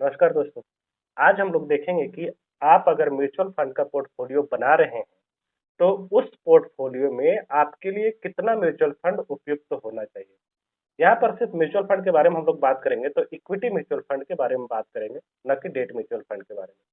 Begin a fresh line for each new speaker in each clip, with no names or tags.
नमस्कार दोस्तों। आज हम लोग देखेंगे कि आप अगर म्यूचुअल फंड का पोर्टफोलियो बना रहे हैं, तो उस पोर्टफोलियो में आपके लिए कितना म्यूचुअल फंड उपयुक्त होना चाहिए। यहाँ पर सिर्फ म्यूचुअल फंड के बारे में हम लोग बात करेंगे, तो इक्विटी म्यूचुअल फंड के बारे में बात करेंगे, न कि डेट म्यूचुअल फंड के बारे में।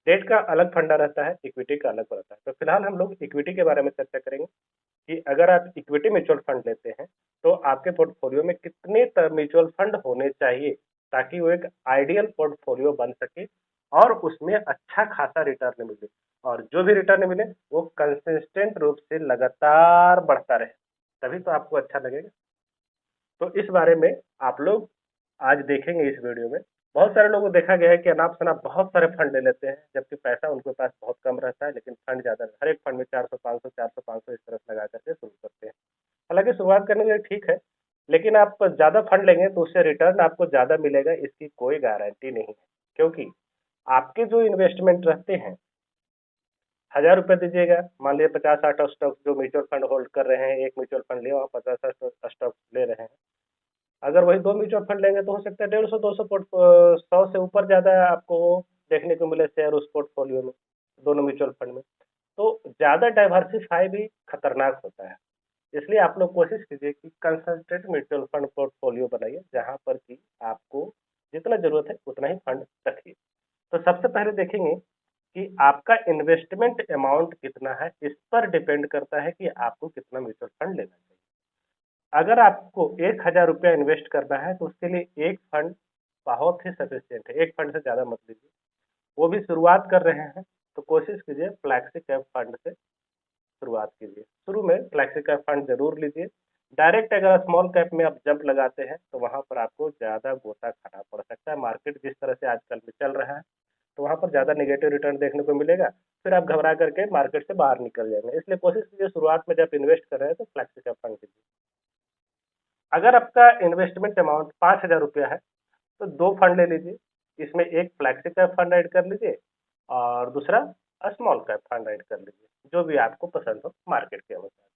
डेट का अलग फंडा रहता है, इक्विटी का अलग रहता है। तो फिलहाल हम लोग इक्विटी के बारे में चर्चा करेंगे कि अगर आप इक्विटी म्यूचुअल फंड लेते हैं, तो आपके पोर्टफोलियो में कितने म्यूचुअल फंड होने चाहिए, ताकि वो एक आइडियल पोर्टफोलियो बन सके और उसमें अच्छा खासा रिटर्न मिले, और जो भी रिटर्न मिले वो कंसिस्टेंट रूप से लगातार बढ़ता रहे, तभी तो आपको अच्छा लगेगा। तो इस बारे में आप लोग आज देखेंगे इस वीडियो में। बहुत सारे लोगों को देखा गया है कि अनाप-शनाप बहुत सारे फंड ले लेते हैं, जबकि पैसा उनके पास बहुत कम रहता है, लेकिन फंड ज़्यादा, हर एक फंड में 400-500 400-500 इस तरह से लगा करके शुरू करते हैं। हालाँकि शुरुआत करने के लिए ठीक है, लेकिन आप ज़्यादा फंड लेंगे तो उससे रिटर्न आपको ज़्यादा मिलेगा, इसकी कोई गारंटी नहीं है। क्योंकि आपके जो इन्वेस्टमेंट रहते हैं, ₹1000 दीजिएगा, मान लीजिए 50-60 स्टॉक जो म्यूचुअल फंड होल्ड कर रहे हैं, एक म्यूचुअल फंड लिया, वहाँ 50-60 स्टॉक ले रहे हैं। अगर वही 2 म्यूचुअल फंड लेंगे तो हो सकता है 150-200 100 से ऊपर ज़्यादा आपको देखने को मिले शेयर उस पोर्टफोलियो में, दोनों म्यूचुअल फंड में। तो ज़्यादा डाइवर्सिफ़ाई भी खतरनाक होता है। इसलिए आप लोग कोशिश कीजिए कि कंसंट्रेट म्यूचुअल फंड पोर्टफोलियो बनाइए, जहाँ पर कि आपको जितना ज़रूरत है उतना ही फंड रखिए। तो सबसे पहले देखेंगे कि आपका इन्वेस्टमेंट अमाउंट कितना है, इस पर डिपेंड करता है कि आपको कितना म्यूचुअल फंड लेना चाहिए। अगर आपको ₹1000 इन्वेस्ट करना है, तो उसके लिए एक फंड बहुत ही सफिशिएंट है, एक फंड से ज़्यादा मत लीजिए। वो भी शुरुआत कर रहे हैं, तो कोशिश कीजिए फ्लैक्सी कैप फंड से शुरुआत कीजिए। शुरू में फ्लैक्सी कैप फंड ज़रूर लीजिए। डायरेक्ट अगर स्मॉल कैप में आप जंप लगाते हैं, तो वहाँ पर आपको ज़्यादा गोता खाना पड़ सकता है। मार्केट जिस तरह से आजकल में चल रहा है, तो वहाँ पर ज़्यादा नेगेटिव रिटर्न देखने को मिलेगा, फिर आप घबरा करके मार्केट से बाहर निकल जाएँगे। इसलिए कोशिश कीजिए शुरुआत में जब इन्वेस्ट कर रहे हैं, तो फ्लैक्सी कैप फंड लीजिए। अगर आपका इन्वेस्टमेंट अमाउंट ₹5000 है, तो 2 फंड ले लीजिए। इसमें एक फ्लैक्सी कैप फंड ऐड कर लीजिए और दूसरा स्मॉल कैप फंड ऐड कर लीजिए, जो भी आपको पसंद हो मार्केट के अनुसार।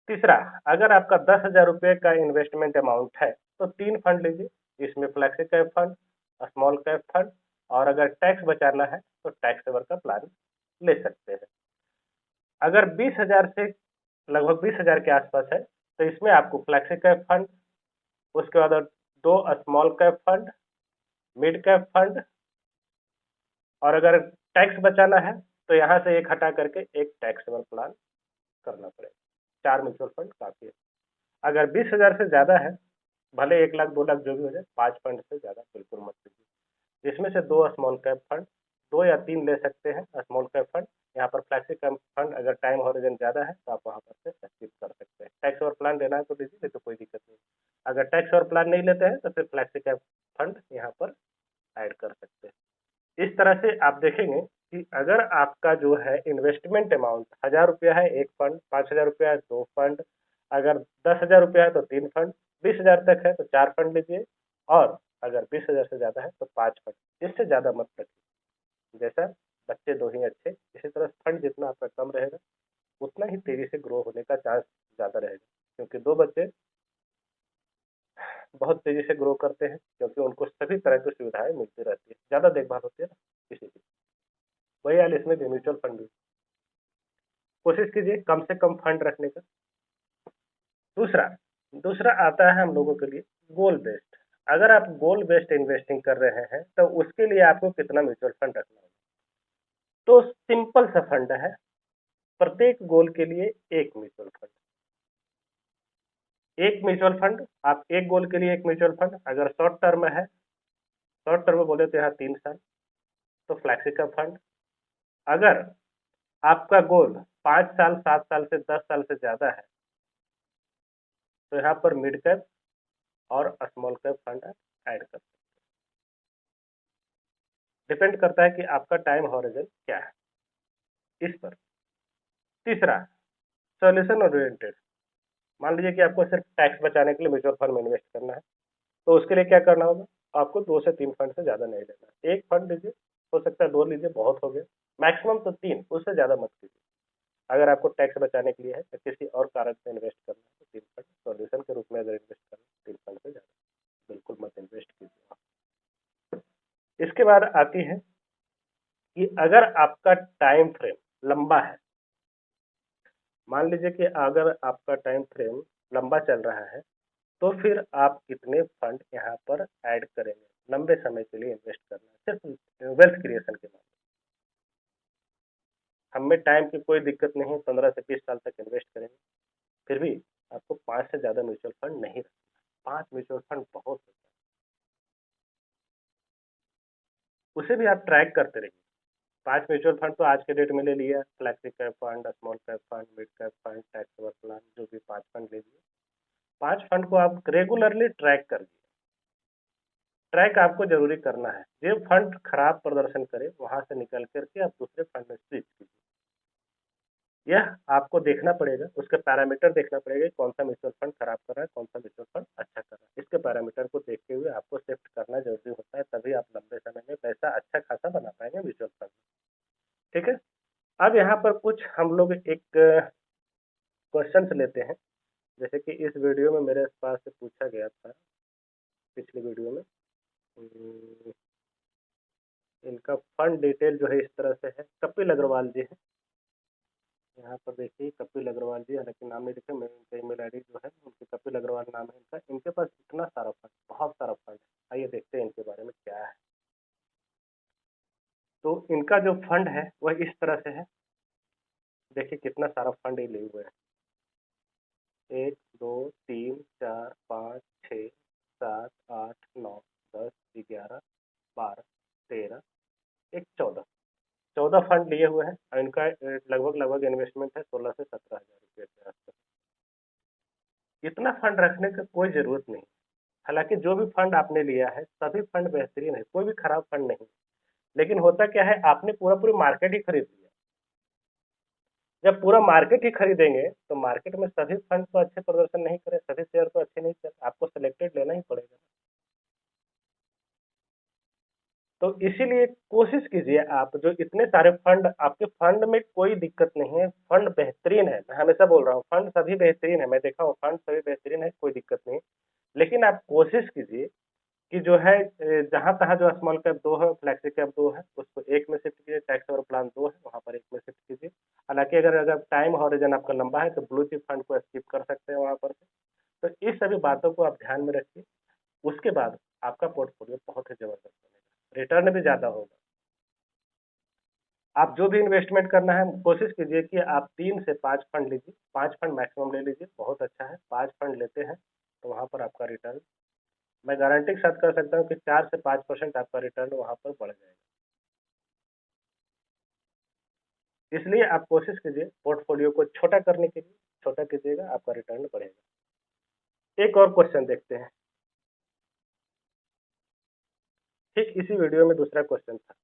तीसरा, अगर आपका ₹10,000 का इन्वेस्टमेंट अमाउंट है, तो 3 फंड लीजिए। इसमें flexi cap fund, small cap fund, और अगर टैक्स बचाना है, तो टैक्स सेवर का प्लान ले सकते हैं। अगर 20,000 से लगभग 20,000 के आसपास है, तो इसमें आपको फ्लैक्सी कैप फंड, उसके बाद 2 small cap fund, mid cap fund, और अगर टैक्स बचाना है, तो यहाँ से एक हटा करके एक टैक्सेबल प्लान करना पड़ेगा। 4 म्यूचुअल फंड काफ़ी है। अगर 20,000 से ज़्यादा है, भले 1 लाख 2 लाख जो भी हो जाए, 5 फंड से ज़्यादा बिल्कुल मत लीजिए। जिसमें से 2 स्मॉल कैप फंड, 2 या 3 ले सकते हैं स्मॉल कैप फंड। यहाँ पर फ्लैक्सी कैप फंड अगर टाइम हॉरिज़न ज़्यादा है, तो आप वहाँ पर से स्किप कर सकते हैं। टैक्स और प्लान लेना है तो लीजिए, नहीं तो कोई दिक्कत नहीं। अगर टैक्स और प्लान नहीं लेते हैं, तो फिर फ्लैक्सी कैप फंड यहाँ पर ऐड कर सकते हैं। इस तरह से आप देखेंगे कि अगर आपका जो है इन्वेस्टमेंट अमाउंट ₹1000 है, 1 फंड, ₹5000 है, 2 फंड, अगर ₹10,000 है तो 3 फंड, 20,000 तक है तो 4 फंड लीजिए, और अगर 20,000 से ज़्यादा है तो 5 फंड। इससे ज़्यादा मत रखिए। जैसा बच्चे 2 ही अच्छे, इसी तरह फंड जितना आपका कम रहेगा, उतना ही तेज़ी से ग्रो होने का चांस ज़्यादा रहेगा। क्योंकि 2 बच्चे बहुत तेज़ी से ग्रो करते हैं, क्योंकि उनको सभी तरह की सुविधाएँ मिलती रहती है, ज़्यादा देखभाल होती है ना, इसीलिए। वही हाल इसमें भी म्यूचुअल फंड भी। कोशिश कीजिए कम से कम फंड रखने का। दूसरा दूसरा आता है हम लोगों के लिए गोल बेस्ड। अगर आप गोल बेस्ड इन्वेस्टिंग कर रहे हैं, तो उसके लिए आपको कितना म्यूचुअल फंड रखना होगा। तो सिंपल सा फंड है, प्रत्येक गोल के लिए एक म्यूचुअल फंड। एक म्यूचुअल फंड, आप एक गोल के लिए एक म्यूचुअल फंड। अगर शॉर्ट टर्म है, शॉर्ट टर्म में बोले तो यहाँ 3 साल, तो फ्लैक्सी का फंड। अगर आपका गोल 5 साल 7 साल से 10 साल से ज्यादा है, तो यहाँ पर मिड कैप और स्मॉल कैप फंड ऐड कर सकते हैं। डिपेंड करता है कि आपका टाइम हॉरिजन क्या है इस पर। तीसरा, सॉल्यूशन ओरिएंटेड। मान लीजिए कि आपको सिर्फ टैक्स बचाने के लिए म्यूचुअल फंड में इन्वेस्ट करना है, तो उसके लिए क्या करना होगा। आपको 2 से 3 फंड से ज़्यादा नहीं लेना। एक फंड लीजिए, हो सकता है 2 लीजिए, बहुत हो गया। मैक्सिमम तो 3, उससे ज़्यादा मत कीजिए। अगर आपको टैक्स बचाने के लिए है या किसी और कारण से इन्वेस्ट करना है, तो 3 फंड सॉल्यूशन के रूप में अगर इन्वेस्ट करना है, 3 फंड से ज़्यादा बिल्कुल मत इन्वेस्ट कीजिए। इसके बाद आती है कि अगर आपका टाइम फ्रेम लंबा है, मान लीजिए कि अगर आपका टाइम फ्रेम लंबा चल रहा है, तो फिर आप कितने फंड यहाँ पर ऐड करेंगे लंबे समय के लिए इन्वेस्ट करना है, सिर्फ वेल्थ क्रिएशन के बाद। हमें टाइम की कोई दिक्कत नहीं है, 15 से 20 साल तक इन्वेस्ट करेंगे, फिर भी आपको 5 से ज़्यादा म्यूचुअल फंड नहीं रखना। 5 म्यूचुअल फंड बहुत होता है, उसे भी आप ट्रैक करते रहिए। 5 म्यूचुअल फंड तो आज के डेट में ले लिया, flexi cap fund, small cap fund, mid cap fund, tax saver plan, जो भी 5 फंड ले लिए। 5 फंड को आप रेगुलरली ट्रैक करिए। ट्रैक आपको जरूरी करना है। जो फंड खराब प्रदर्शन करे वहां से निकल करके आप दूसरे फंड में स्विच कीजिए। यह आपको देखना पड़ेगा, उसके पैरामीटर देखना पड़ेगा, कौन सा म्यूचुअल फंड खराब कर रहा है, कौन सा म्यूचुअल फंड अच्छा कर रहा है। इसके पैरामीटर को देखते हुए आपको शिफ्ट करना जरूरी होता है, तभी आप लंबे समय में पैसा अच्छा खासा बना पाएंगे म्यूचुअल फंड। ठीक है, अब यहाँ पर कुछ हम लोग एक क्वेश्चन लेते हैं। जैसे कि इस वीडियो में मेरे पास से पूछा गया था, पिछली वीडियो में इनका फंड डिटेल जो है इस तरह से है। कपिल अग्रवाल जी है, यहाँ पर देखिए कपिल अग्रवाल जी, हालांकि नाम नहीं लिखे, मैं इनका ईमेल आईडी जो है उनके कपिल अग्रवाल नाम है इनका। इनके पास इतना सारा फंड, बहुत सारा फंड है। आइए देखते हैं इनके बारे में क्या है। तो इनका जो फंड है वह इस तरह से है। देखिए कितना सारा फंड ये लिए हुए हैं, 1 2 3 4 5 6 7 8 9 10 11 12 13 एक 14 फंड लिए हुए हैं और इनका लगभग इन्वेस्टमेंट है 16 से 17 हजार रुपये के आसपास। इतना फंड रखने की कोई जरूरत नहीं। हालांकि जो भी फंड आपने लिया है सभी फंड बेहतरीन है, कोई भी खराब फंड नहीं। लेकिन होता क्या है, आपने पूरी मार्केट ही खरीद लिया। जब पूरा मार्केट ही खरीदेंगे तो मार्केट में सभी फंड तो अच्छे प्रदर्शन नहीं करे, सभी शेयर तो अच्छे नहीं चले, आपको सिलेक्टेड लेना ही पड़ेगा। तो इसीलिए कोशिश कीजिए, आप जो इतने सारे फंड, आपके फंड में कोई दिक्कत नहीं है, फंड बेहतरीन है। मैं हमेशा बोल रहा हूँ फंड सभी बेहतरीन है, मैं देखा हूँ फंड सभी बेहतरीन है, कोई दिक्कत नहीं। लेकिन आप कोशिश कीजिए कि जो है जहाँ तहाँ जो स्मॉल कैप 2 है, फ्लैक्सी कैप 2 है, उसको एक में शिफ्ट कीजिए। टैक्स और प्लान 2 है, वहाँ पर एक में शिफ्ट कीजिए। हालांकि अगर अगर टाइम हॉरिजन आपका लंबा है तो ब्लू चिप फंड को स्किप कर सकते हैं वहाँ पर से। तो इस सभी बातों को आप ध्यान में रखिए, उसके बाद आपका पोर्टफोलियो बहुत ही जबरदस्त बनेगा, रिटर्न भी ज़्यादा होगा। आप जो भी इन्वेस्टमेंट करना है कोशिश कीजिए कि आप 3 से 5 फंड लीजिए, 5 फंड मैक्सिमम ले लीजिए, बहुत अच्छा है। 5 फंड लेते हैं तो वहाँ पर आपका रिटर्न, मैं गारंटी के साथ कर सकता हूँ कि 4 से 5% आपका रिटर्न वहाँ पर बढ़ जाएगा। इसलिए आप कोशिश कीजिए पोर्टफोलियो को छोटा करने के लिए, छोटा कीजिएगा, आपका रिटर्न बढ़ेगा। एक और क्वेश्चन देखते हैं, ठीक इसी वीडियो में दूसरा क्वेश्चन था।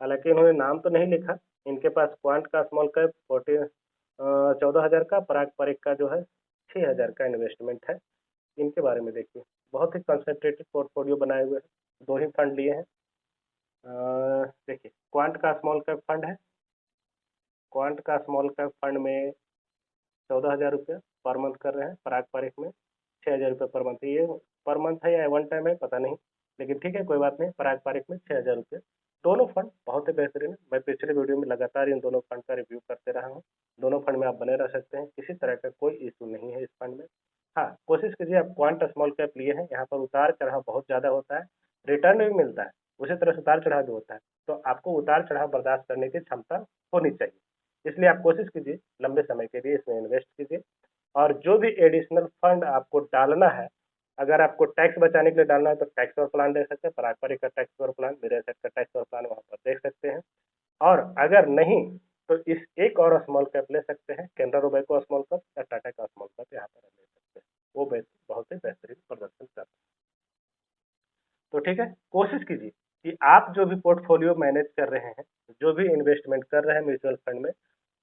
हालांकि इन्होंने नाम तो नहीं लिखा। इनके पास क्वांट का स्मॉल कैप 14,000 का, पराग पारिक का जो है 6,000 का इन्वेस्टमेंट है। इनके बारे में देखिए, बहुत ही कंसंट्रेटेड पोर्टफोलियो बनाए हुए हैं, 2 ही फंड लिए हैं। देखिए क्वांट का स्मॉल कैप फंड है, क्वांट का स्मॉल कैप फंड में 14,000 रुपये पर मंथ कर रहे हैं। पराग पारिक में 6,000 रुपये पर मंथ। ये पर मंथ है या वन टाइम है पता नहीं, लेकिन ठीक है कोई बात नहीं। पराग पारिक में 6,000 रुपये। दोनों फंड बहुत ही बेहतरीन है। मैं पिछले वीडियो में लगातार इन दोनों फंड का रिव्यू करते रहा हूँ। दोनों फंड में आप बने रह सकते हैं, किसी तरह का कोई इशू नहीं है इस फंड में। हाँ कोशिश कीजिए, आप क्वांट स्मॉल कैप लिए हैं, यहाँ पर उतार चढ़ाव बहुत ज़्यादा होता है, रिटर्न भी मिलता है, उसी तरह से उतार चढ़ाव भी होता है। तो आपको उतार चढ़ाव बर्दाश्त करने की क्षमता होनी चाहिए। इसलिए आप कोशिश कीजिए लंबे समय के लिए इसमें इन्वेस्ट कीजिए। और जो भी एडिशनल फंड आपको डालना है, अगर आपको टैक्स बचाने के लिए डालना है तो टैक्स और प्लान ले सकते हैं, पारंपरिक का टैक्स और प्लान, मेरे सेट का टैक्स और प्लान वहाँ पर देख सकते हैं। और अगर नहीं तो इस एक और स्मॉल कैप ले सकते हैं, कैनरा रोबेको स्मॉल कैप या टाटा का स्मॉल कैप यहाँ पर ले सकते हैं, वो बहुत ही बेहतरीन प्रदर्शन करते हैं। तो ठीक है, कोशिश कीजिए कि आप जो भी पोर्टफोलियो मैनेज कर रहे हैं, जो भी इन्वेस्टमेंट कर रहे हैं म्यूचुअल फंड में,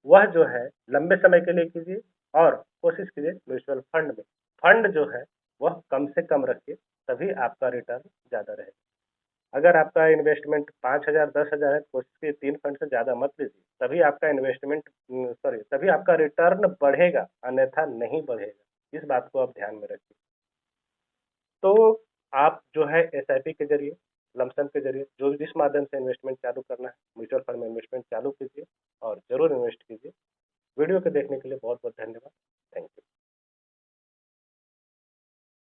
वह जो है लंबे समय के लिए कीजिए। और कोशिश कीजिए म्यूचुअल फंड में फंड जो है वह कम से कम रखिए, तभी आपका रिटर्न ज़्यादा रहेगा। अगर आपका इन्वेस्टमेंट 5,000 10,000 है, कोशिश कीजिए 3 फंड से ज़्यादा मत लीजिए, तभी आपका इन्वेस्टमेंट तभी आपका रिटर्न बढ़ेगा, अन्यथा नहीं बढ़ेगा। इस बात को आप ध्यान में रखिए। तो आप जो है एसआईपी के जरिए लमसम के जरिए जो जिस माध्यम से इन्वेस्टमेंट चालू करना है, म्यूचुअल फंड में इन्वेस्टमेंट चालू कीजिए और ज़रूर इन्वेस्ट कीजिए। वीडियो को देखने के लिए बहुत-बहुत धन्यवाद।